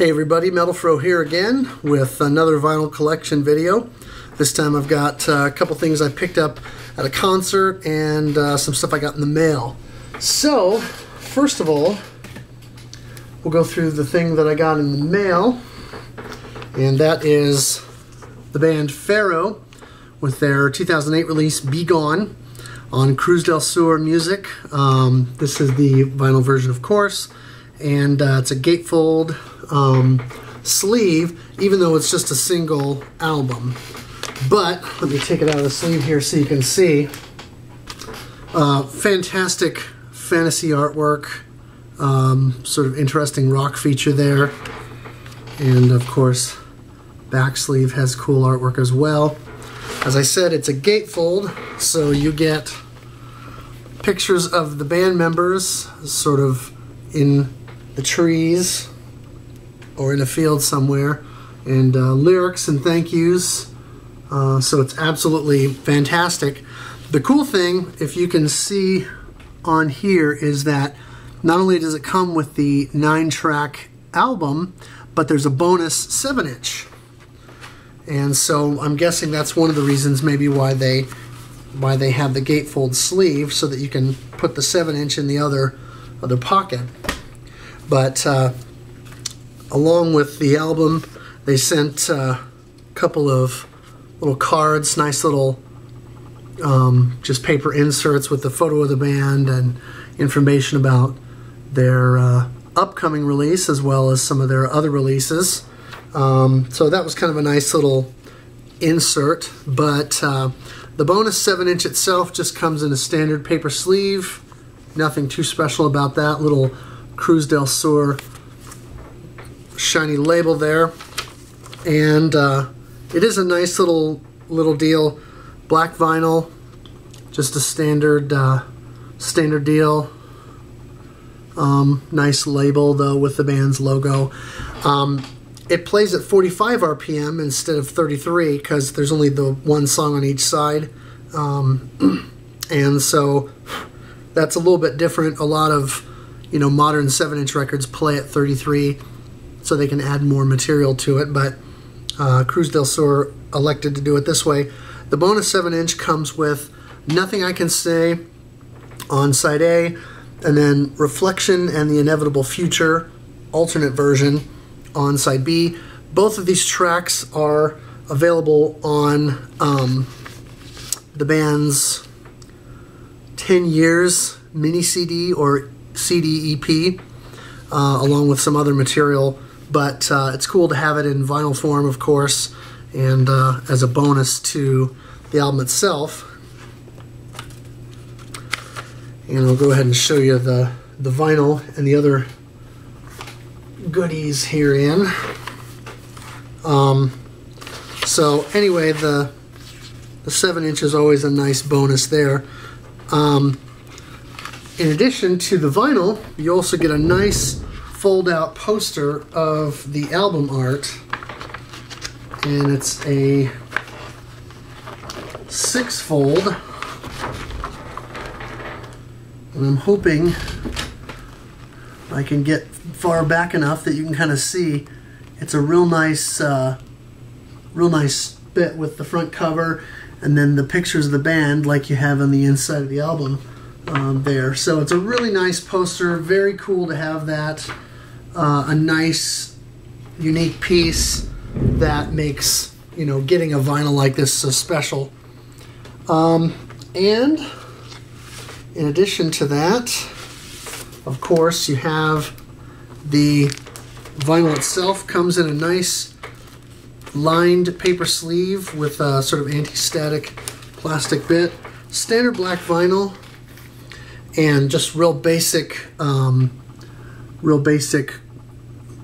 Hey everybody, Metal Pharaoh here again with another vinyl collection video. This time I've got a couple things I picked up at a concert and some stuff I got in the mail. So, first of all, we'll go through the thing that I got in the mail, and that is the band Pharaoh with their 2008 release Be Gone on Cruz del Sur Music. This is the vinyl version, of course, and it's a gatefold sleeve, even though it's just a single album. But let me take it out of the sleeve here so you can see. Fantastic fantasy artwork, sort of interesting rock feature there, and of course back sleeve has cool artwork as well. As I said, it's a gatefold, so you get pictures of the band members sort of in the trees or in a field somewhere, and lyrics and thank yous. So it's absolutely fantastic. The cool thing, if you can see on here, is that not only does it come with the 9-track album, but there's a bonus 7-inch. And so I'm guessing that's one of the reasons maybe why they have the gatefold sleeve, so that you can put the 7-inch in the other pocket. But along with the album, they sent a couple of little cards, nice little just paper inserts with the photo of the band and information about their upcoming release, as well as some of their other releases. So that was kind of a nice little insert. But the bonus 7-inch itself just comes in a standard paper sleeve. Nothing too special about that. Little Cruz del Sur shiny label there, and it is a nice little deal. Black vinyl, just a standard deal. Nice label though with the band's logo. It plays at 45 RPM instead of 33 because there's only the one song on each side, and so that's a little bit different. A lot of modern 7-inch records play at 33 so they can add more material to it, but Cruz del Sur elected to do it this way. The bonus 7-inch comes with Nothing I Can Say on side A, and then Reflection and the Inevitable Future alternate version on side B. Both of these tracks are available on the band's 10 Years mini CD or CD EP, along with some other material. But it's cool to have it in vinyl form, of course, and as a bonus to the album itself. And I'll go ahead and show you the vinyl and the other goodies herein. So anyway, the 7-inch is always a nice bonus there. In addition to the vinyl, you also get a nice fold-out poster of the album art, and it's a 6-fold, and I'm hoping I can get far back enough that you can kind of see. It's a real nice bit with the front cover and then the pictures of the band like you have on the inside of the album there. So it's a really nice poster, very cool to have that. A nice, unique piece that makes, getting a vinyl like this so special. And in addition to that, of course, you have the vinyl itself. Comes in a nice lined paper sleeve with a sort of anti-static plastic bit. Standard black vinyl, and just real basic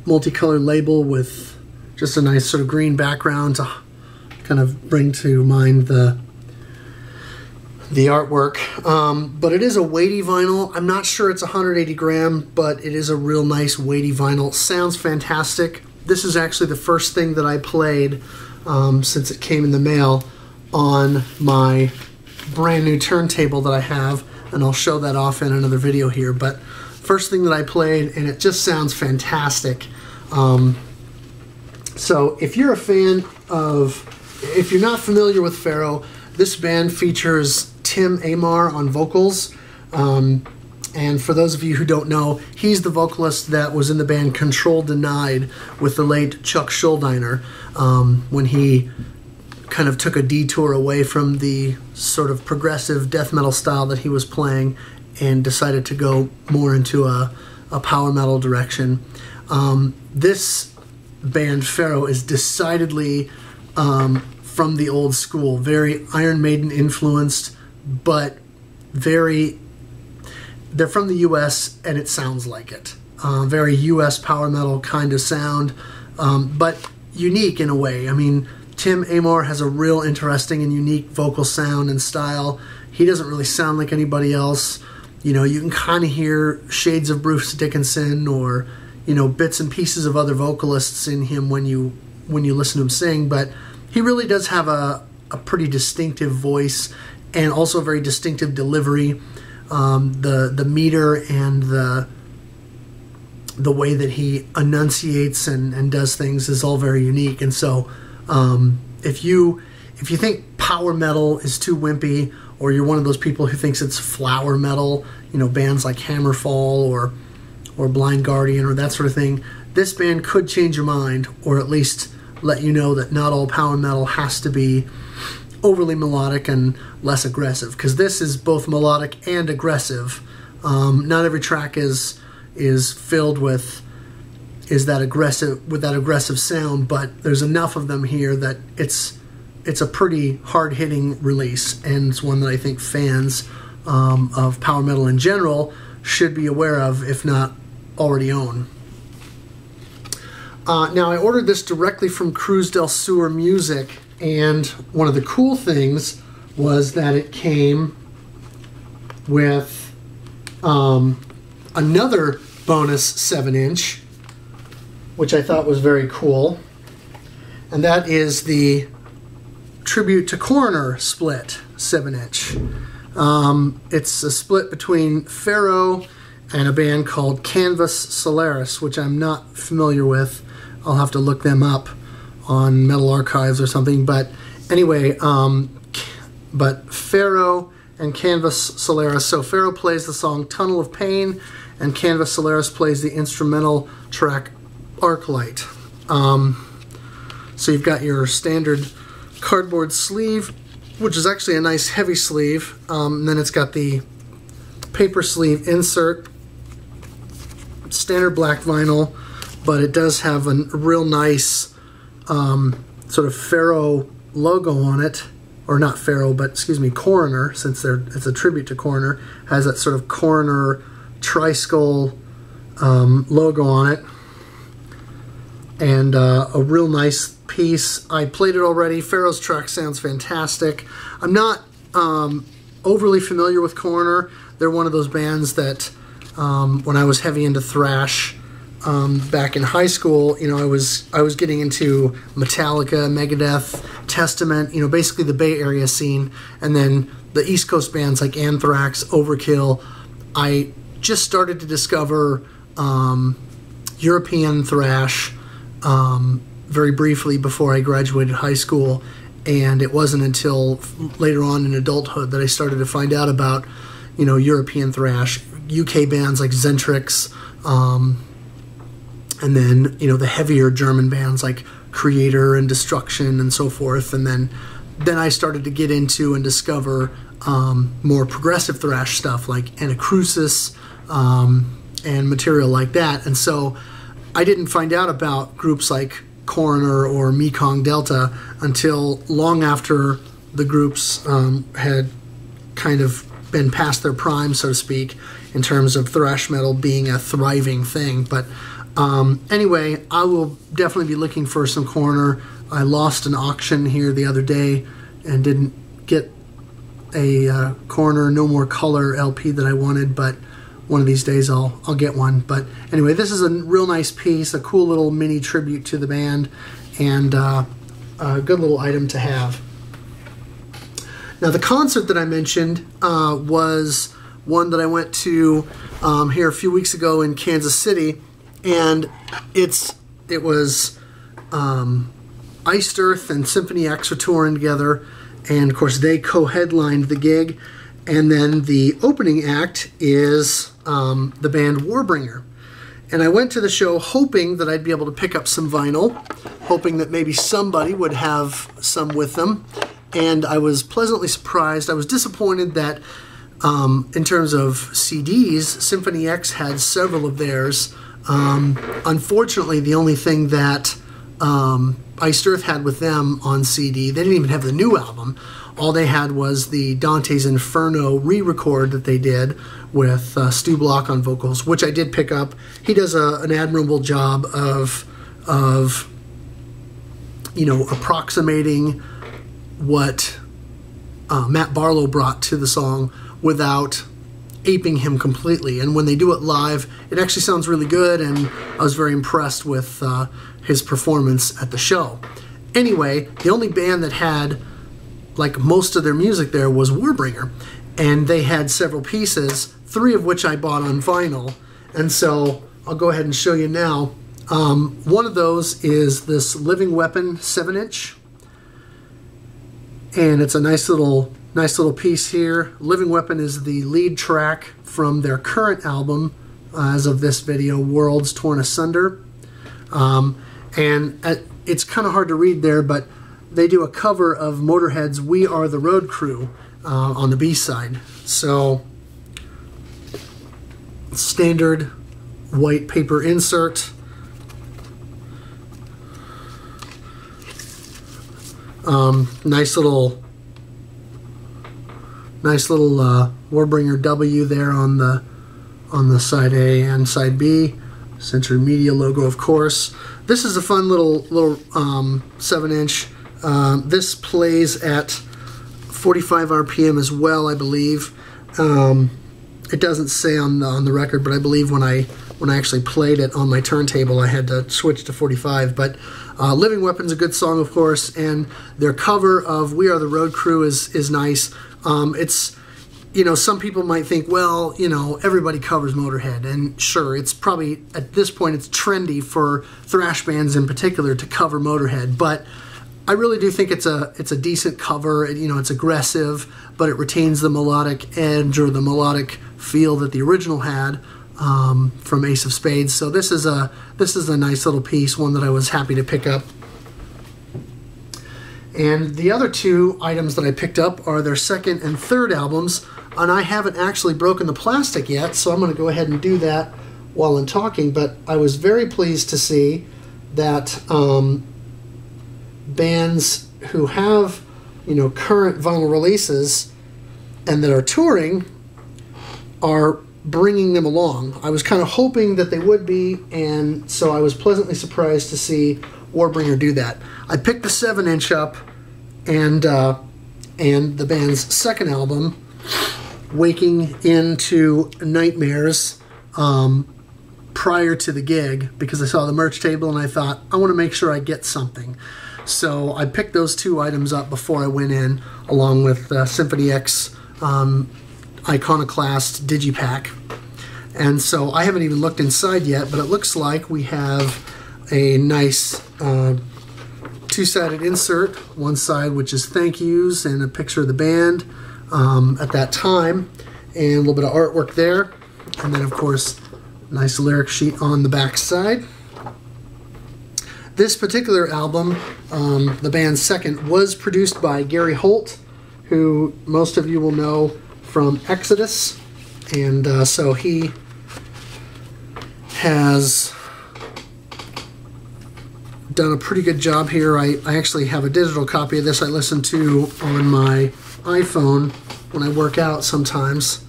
multicolored label with just a nice sort of green background to kind of bring to mind the artwork. But it is a weighty vinyl. I'm not sure it's 180 gram, but it is a real nice weighty vinyl. Sounds fantastic. This is actually the first thing that I played since it came in the mail on my brand new turntable that I have, and I'll show that off in another video here. But first thing that I played, and it just sounds fantastic. So if you're a fan of, if you're not familiar with Pharaoh, this band features Tim Amar on vocals. And for those of you who don't know, he's the vocalist that was in the band Control Denied with the late Chuck Schuldiner, when he kind of took a detour away from the sort of progressive death metal style that he was playing and decided to go more into a power metal direction. This band, Pharaoh, is decidedly from the old school, very Iron Maiden influenced, but they're from the US and it sounds like it. Very US power metal kind of sound, but unique in a way. I mean, Tim Amar has a real interesting and unique vocal sound and style. He doesn't really sound like anybody else. You know, you can kind of hear shades of Bruce Dickinson or, you know, bits and pieces of other vocalists in him when you listen to him sing, but he really does have a pretty distinctive voice and also a very distinctive delivery. The meter and the way that he enunciates and does things is all very unique. And so if you think power metal is too wimpy, or you're one of those people who thinks it's flower metal, you know, bands like Hammerfall or Blind Guardian or that sort of thing, this band could change your mind, or at least let you know that not all power metal has to be overly melodic and less aggressive, because this is both melodic and aggressive. Not every track is filled with that aggressive sound, but there's enough of them here that it's a pretty hard-hitting release, and it's one that I think fans of power metal in general should be aware of, if not already own. Now, I ordered this directly from Cruz del Sur Music, and one of the cool things was that it came with another bonus 7-inch, which I thought was very cool, and that is the Tribute to Coroner split 7-inch. It's a split between Pharaoh and a band called Canvas Solaris, which I'm not familiar with. I'll have to look them up on Metal Archives or something. But anyway, but Pharaoh and Canvas Solaris. So Pharaoh plays the song Tunnel of Pain, and Canvas Solaris plays the instrumental track Arclight. So you've got your standard cardboard sleeve, which is actually a nice heavy sleeve. And then it's got the paper sleeve insert, standard black vinyl, but it does have a real nice sort of Pharaoh logo on it, or not Pharaoh, but excuse me, Coroner, since it's a tribute to Coroner, has that sort of Coroner tri-skull logo on it, and a real nice piece. I played it already. Pharaoh's track sounds fantastic. I'm not overly familiar with Coroner. They're one of those bands that when I was heavy into thrash back in high school, you know, I was getting into Metallica, Megadeth, Testament, you know, basically the Bay Area scene, and then the East Coast bands like Anthrax, Overkill. I just started to discover European thrash very briefly before I graduated high school, and it wasn't until later on in adulthood that I started to find out about, you know, European thrash, UK bands like Zentrix, and then, you know, the heavier German bands like Creator and Destruction and so forth. And then I started to get into and discover more progressive thrash stuff like Anacrusis and material like that. And so I didn't find out about groups like Coroner or Mekong Delta until long after the groups had kind of been past their prime, so to speak, in terms of thrash metal being a thriving thing. But anyway, I will definitely be looking for some Coroner. I lost an auction here the other day and didn't get a Coroner No More Color LP that I wanted, but one of these days I'll get one. But anyway, this is a real nice piece, a cool little mini tribute to the band, and a good little item to have. Now, the concert that I mentioned was one that I went to here a few weeks ago in Kansas City, and it was Iced Earth and Symphony X are touring together, and of course they co-headlined the gig. And then the opening act is the band Warbringer. And I went to the show hoping that I'd be able to pick up some vinyl, hoping that maybe somebody would have some with them. And I was pleasantly surprised. I was disappointed that in terms of CDs, Symphony X had several of theirs. Unfortunately, the only thing that Iced Earth had with them on CD, they didn't even have the new album. All they had was the Dante's Inferno re-record that they did with Stu Block on vocals, which I did pick up. He does an admirable job of approximating what Matt Barlow brought to the song without aping him completely. And when they do it live, it actually sounds really good, and I was very impressed with his performance at the show. Anyway, the only band that had like most of their music there was Warbringer, and they had several pieces, 3 of which I bought on vinyl, and so I'll go ahead and show you now. One of those is this Living Weapon 7-inch, and it's a nice little piece here. Living Weapon is the lead track from their current album, as of this video, Worlds Torn Asunder, and it's kind of hard to read there, but they do a cover of Motorhead's We Are the Road Crew on the B-side. So, standard white paper insert. Nice little Warbringer W there on the side A and side B. Century Media logo, of course. This is a fun little 7-inch. This plays at 45 RPM as well, I believe. It doesn't say on the record, but I believe when I actually played it on my turntable, I had to switch to 45. But Living Weapon's a good song, of course, and their cover of We Are the Road Crew is nice. It's, some people might think, well, everybody covers Motorhead, and sure, it's probably, at this point, it's trendy for thrash bands in particular to cover Motorhead, but I really do think it's a decent cover. It's aggressive, but it retains the melodic edge or the melodic feel that the original had from Ace of Spades. So this is a nice little piece, one that I was happy to pick up. And the other 2 items that I picked up are their second and third albums, and I haven't actually broken the plastic yet, so I'm going to go ahead and do that while I'm talking. But I was very pleased to see that bands who have, current vinyl releases and that are touring are bringing them along. I was kind of hoping that they would be, and so I was pleasantly surprised to see Warbringer do that. I picked the 7-inch up, and the band's second album, Waking Into Nightmares, prior to the gig, because I saw the merch table and I thought, I want to make sure I get something. So I picked those 2 items up before I went in, along with Symphony X Iconoclast Digipack. And so I haven't even looked inside yet, but it looks like we have a nice 2-sided insert. One side which is thank yous and a picture of the band at that time, and a little bit of artwork there. And then, of course, nice lyric sheet on the back side. This particular album, the band's second, was produced by Gary Holt, who most of you will know from Exodus, and so he has done a pretty good job here. I actually have a digital copy of this I listen to on my iPhone when I work out sometimes.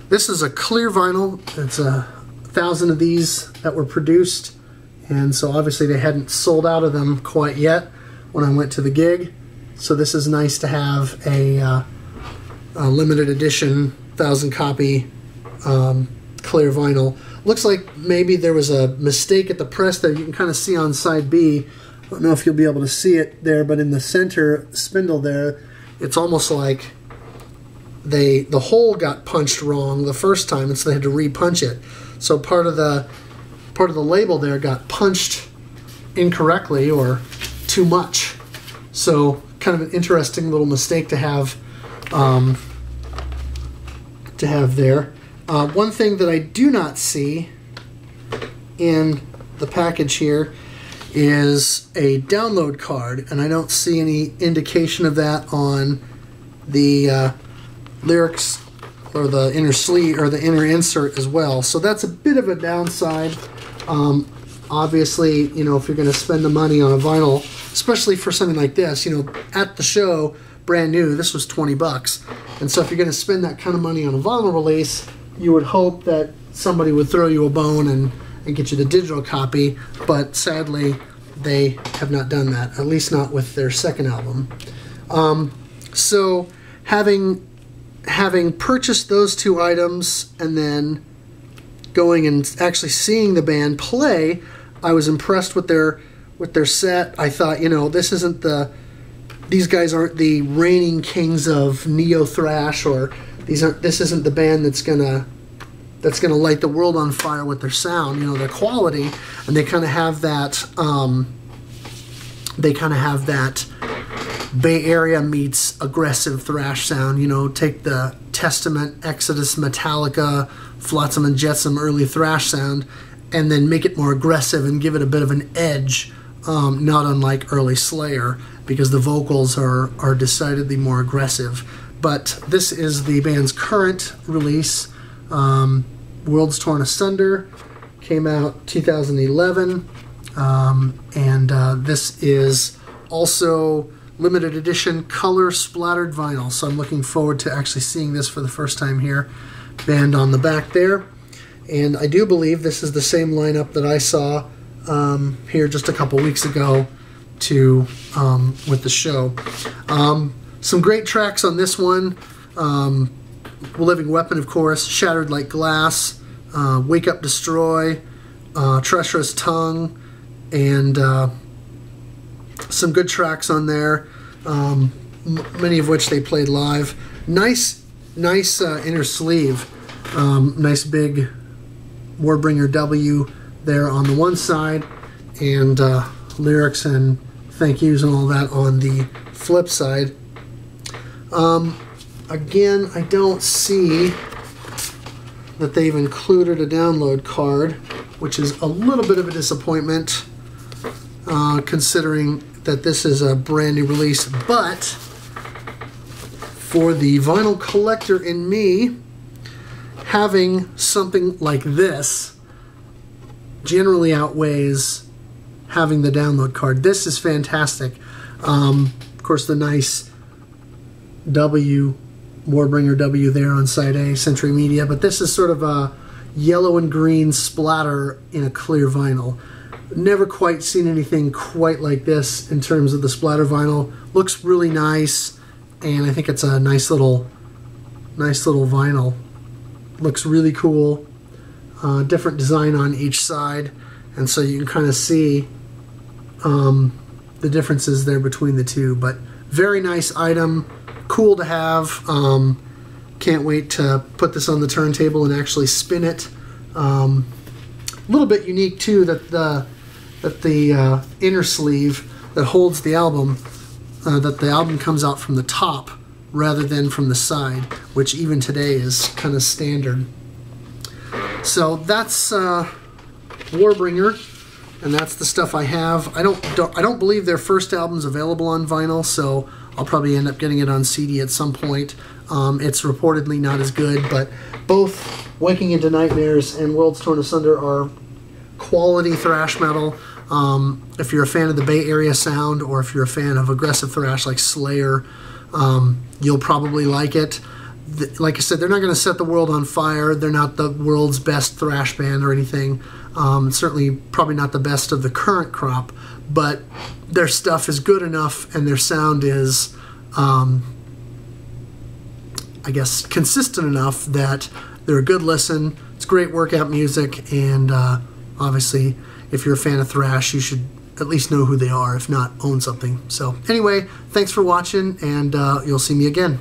This is a clear vinyl. It's 1,000 of these that were produced, and so obviously they hadn't sold out of them quite yet when I went to the gig. So this is nice to have a limited edition 1,000 copy clear vinyl. Looks like maybe there was a mistake at the press there. You can kind of see on side B. I don't know if you'll be able to see it there, but in the center spindle there, it's almost like the hole got punched wrong the first time, and so they had to re-punch it. So part of the label there got punched incorrectly or too much. So kind of an interesting little mistake to have there. One thing that I do not see in the package here is a download card, and I don't see any indication of that on the lyrics or the inner sleeve or the inner insert as well. So that's a bit of a downside. Obviously, you know, if you're going to spend the money on a vinyl, especially for something like this, you know, at the show, brand new, this was 20 bucks. And so if you're going to spend that kind of money on a vinyl release, you would hope that somebody would throw you a bone and get you the digital copy, but sadly, they have not done that, at least not with their second album. So having purchased those two items and then going and actually seeing the band play, I was impressed with their set. I thought, you know, these guys aren't the reigning kings of neo thrash, or this isn't the band that's gonna light the world on fire with their sound, you know, their quality, and they kind of have that Bay Area meets aggressive thrash sound. You know, take the Testament, Exodus, Metallica, Flotsam and Jetsam early thrash sound, and then make it more aggressive and give it a bit of an edge, not unlike early Slayer, because the vocals are decidedly more aggressive. But this is the band's current release. World's Torn Asunder came out 2011, and this is also limited edition color splattered vinyl, so I'm looking forward to actually seeing this for the first time here. Band on the back there, and I do believe this is the same lineup that I saw here just a couple weeks ago with the show. Some great tracks on this one. Living Weapon, of course, Shattered Like Glass, Wake Up Destroy, Treacherous Tongue, and some good tracks on there, many of which they played live. Nice inner sleeve, nice big Warbringer W there on the one side, and lyrics and thank yous and all that on the flip side. Again, I don't see that they've included a download card, which is a little bit of a disappointment, considering that this is a brand new release. But for the vinyl collector in me, having something like this generally outweighs having the download card. This is fantastic. Of course, the nice Warbringer W there on side A, Century Media, but this is sort of a yellow and green splatter in a clear vinyl. Never quite seen anything quite like this in terms of the splatter vinyl. Looks really nice, and I think it's a nice little vinyl. Looks really cool. Different design on each side, and so you can kind of see the differences there between the two. But very nice item, cool to have. Can't wait to put this on the turntable and actually spin it. A little bit unique too that the inner sleeve that holds the album, that the album comes out from the top rather than from the side, which even today is kind of standard. So that's Warbringer, and that's the stuff I have. I don't believe their first album's available on vinyl, so I'll probably end up getting it on CD at some point. It's reportedly not as good, but both Waking Into Nightmares and World's Torn Asunder are quality thrash metal. If you're a fan of the Bay Area sound, or if you're a fan of aggressive thrash like Slayer, you'll probably like it. Like I said, they're not going to set the world on fire. They're not the world's best thrash band or anything. Certainly probably not the best of the current crop, but their stuff is good enough and their sound is, I guess, consistent enough that they're a good listen. It's great workout music, and obviously, if you're a fan of thrash, you should at least know who they are, if not own something. So anyway, thanks for watching, and you'll see me again.